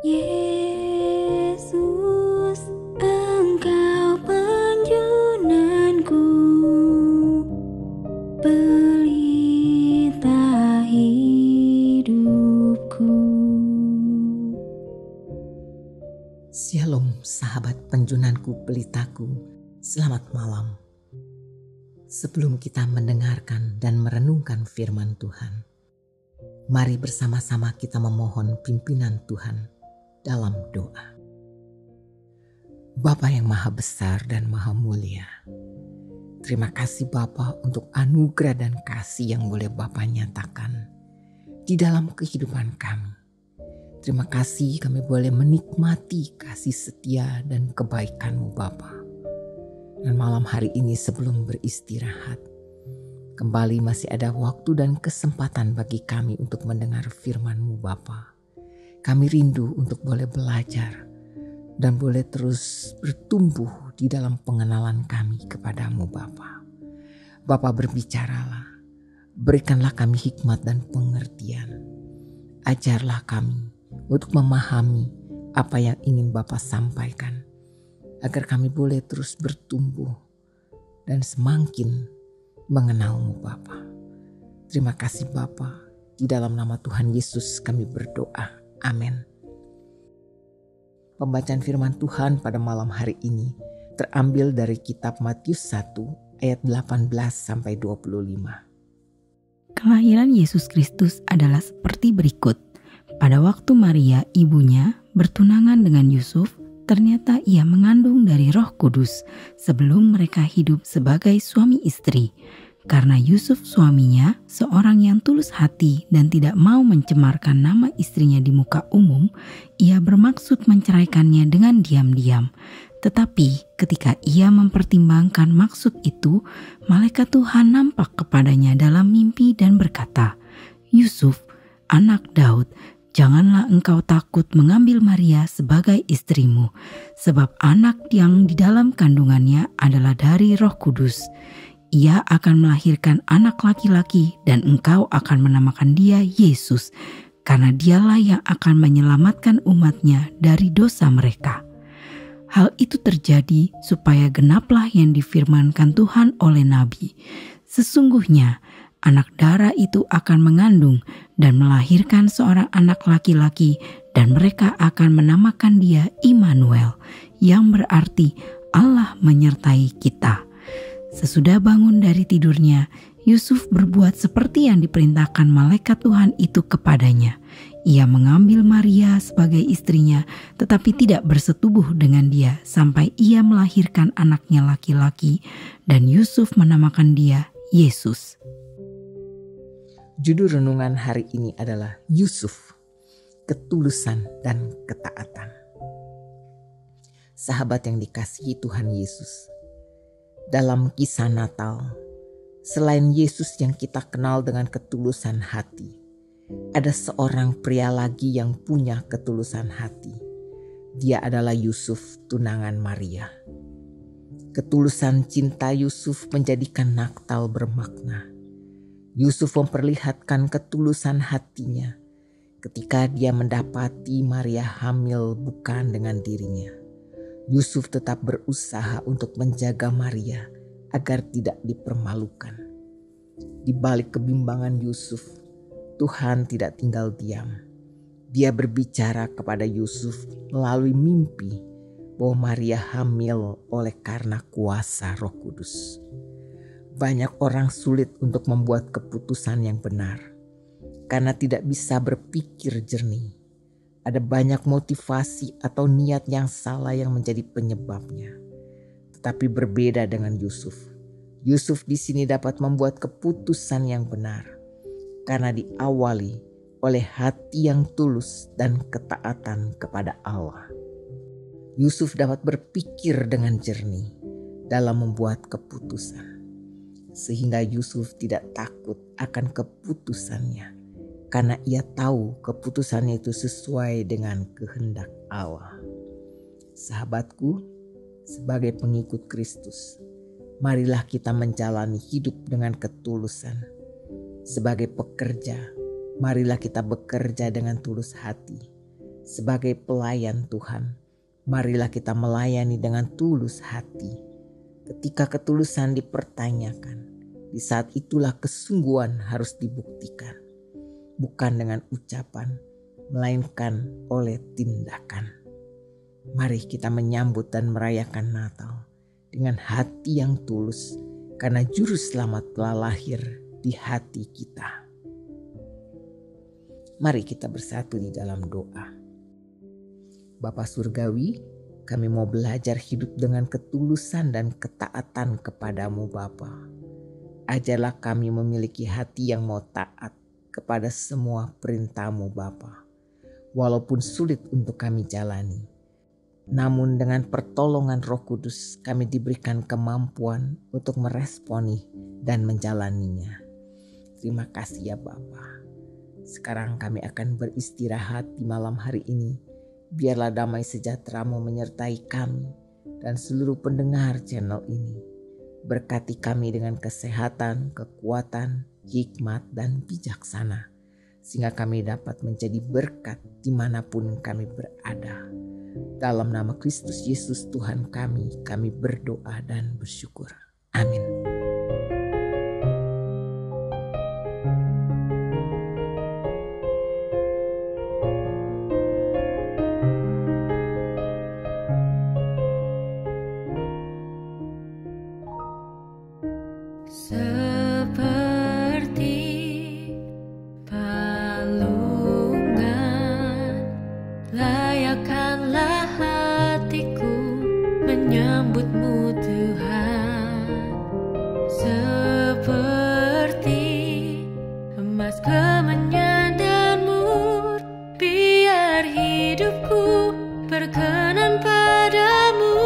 Yesus, Engkau penjunanku, pelita hidupku. Shalom sahabat penjunanku, pelitaku, selamat malam. Sebelum kita mendengarkan dan merenungkan firman Tuhan, mari bersama-sama kita memohon pimpinan Tuhan dalam doa. Bapa yang maha besar dan maha mulia, terima kasih Bapa untuk anugerah dan kasih yang boleh Bapa nyatakan di dalam kehidupan kami. Terima kasih kami boleh menikmati kasih setia dan kebaikan-Mu Bapa. Dan malam hari ini sebelum beristirahat, kembali masih ada waktu dan kesempatan bagi kami untuk mendengar firman-Mu Bapa. Kami rindu untuk boleh belajar dan boleh terus bertumbuh di dalam pengenalan kami kepadamu Bapa. Bapa berbicaralah, berikanlah kami hikmat dan pengertian. Ajarlah kami untuk memahami apa yang ingin Bapa sampaikan, agar kami boleh terus bertumbuh dan semakin mengenal-Mu Bapa. Terima kasih Bapa, di dalam nama Tuhan Yesus kami berdoa. Amin. Pembacaan firman Tuhan pada malam hari ini terambil dari kitab Matius 1 ayat 18 sampai 25. Kelahiran Yesus Kristus adalah seperti berikut. Pada waktu Maria, ibunya, bertunangan dengan Yusuf, ternyata ia mengandung dari Roh Kudus sebelum mereka hidup sebagai suami istri. Karena Yusuf suaminya seorang yang tulus hati dan tidak mau mencemarkan nama istrinya di muka umum, ia bermaksud menceraikannya dengan diam-diam. Tetapi ketika ia mempertimbangkan maksud itu, malaikat Tuhan nampak kepadanya dalam mimpi dan berkata, "Yusuf, anak Daud, janganlah engkau takut mengambil Maria sebagai istrimu, sebab anak yang di dalam kandungannya adalah dari Roh Kudus. Ia akan melahirkan anak laki-laki dan engkau akan menamakan dia Yesus, karena dialah yang akan menyelamatkan umatnya dari dosa mereka." Hal itu terjadi supaya genaplah yang difirmankan Tuhan oleh Nabi. Sesungguhnya anak darah itu akan mengandung dan melahirkan seorang anak laki-laki, dan mereka akan menamakan dia Immanuel, yang berarti Allah menyertai kita. Sesudah bangun dari tidurnya, Yusuf berbuat seperti yang diperintahkan malaikat Tuhan itu kepadanya. Ia mengambil Maria sebagai istrinya, tetapi tidak bersetubuh dengan dia sampai ia melahirkan anaknya laki-laki, dan Yusuf menamakan dia Yesus. Judul renungan hari ini adalah Yusuf, ketulusan dan ketaatan. Sahabat yang dikasihi Tuhan Yesus, dalam kisah Natal, selain Yesus yang kita kenal dengan ketulusan hati, ada seorang pria lagi yang punya ketulusan hati. Dia adalah Yusuf, tunangan Maria. Ketulusan cinta Yusuf menjadikan Natal bermakna. Yusuf memperlihatkan ketulusan hatinya ketika dia mendapati Maria hamil bukan dengan dirinya. Yusuf tetap berusaha untuk menjaga Maria agar tidak dipermalukan. Di balik kebimbangan Yusuf, Tuhan tidak tinggal diam. Dia berbicara kepada Yusuf melalui mimpi bahwa Maria hamil oleh karena kuasa Roh Kudus. Banyak orang sulit untuk membuat keputusan yang benar karena tidak bisa berpikir jernih. Ada banyak motivasi atau niat yang salah yang menjadi penyebabnya. Tetapi berbeda dengan Yusuf. Yusuf di sini dapat membuat keputusan yang benar karena diawali oleh hati yang tulus dan ketaatan kepada Allah. Yusuf dapat berpikir dengan jernih dalam membuat keputusan, sehingga Yusuf tidak takut akan keputusannya, karena ia tahu keputusannya itu sesuai dengan kehendak Allah. Sahabatku, Sebagai pengikut Kristus, marilah kita menjalani hidup dengan ketulusan. Sebagai pekerja, marilah kita bekerja dengan tulus hati. Sebagai pelayan Tuhan, marilah kita melayani dengan tulus hati. Ketika ketulusan dipertanyakan, di saat itulah kesungguhan harus dibuktikan. Bukan dengan ucapan, melainkan oleh tindakan. Mari kita menyambut dan merayakan Natal dengan hati yang tulus, karena Juru Selamat telah lahir di hati kita. Mari kita bersatu di dalam doa. Bapa Surgawi, kami mau belajar hidup dengan ketulusan dan ketaatan kepadamu Bapa. Ajarlah kami memiliki hati yang mau taat kepada semua perintah-Mu Bapa. Walaupun sulit untuk kami jalani, namun dengan pertolongan Roh Kudus kami diberikan kemampuan untuk meresponi dan menjalaninya. Terima kasih ya Bapa. Sekarang kami akan beristirahat di malam hari ini. Biarlah damai sejahtera-Mu menyertai kami dan seluruh pendengar channel ini. Berkati kami dengan kesehatan, kekuatan, hikmat, dan bijaksana, sehingga kami dapat menjadi berkat dimanapun kami berada. Dalam nama Kristus Yesus Tuhan kami berdoa dan bersyukur. Amin. Seperti palungan, layakkanlah hatiku menyambut-Mu Tuhan. Seperti emas kemenyan dan mur, biar hidupku berkenan padamu.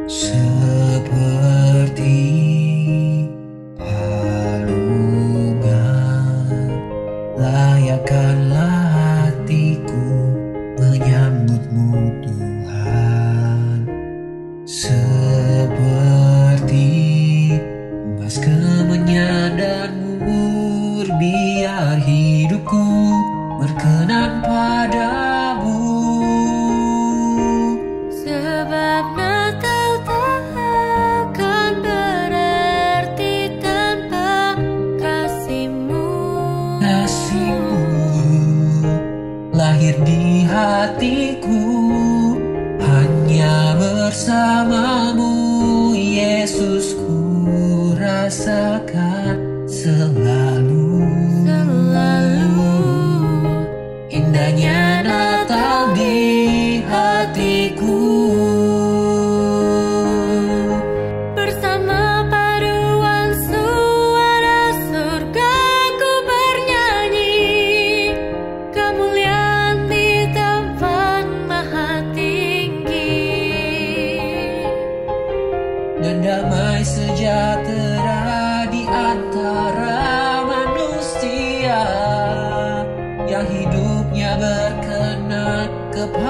Seperti palungan, layakkanlah hatiku menyambut-Mu Tuhan. Seperti emas kemenyan dan mur, biar hidupku berkenan padamu. Sebab Natal tak akan berarti tanpa kasih-Mu. Kasih-Mu lahir di hatiku, hanya bersama-Mu Yesus ku rasakan selalu. Indahnya Natal di hatiku. Bersama paduan suara surga ku bernyanyi, kemuliaan di tempat maha tinggi. Dan damai sejahtera di antara manusia yang hidupnya berkenan kepadamu.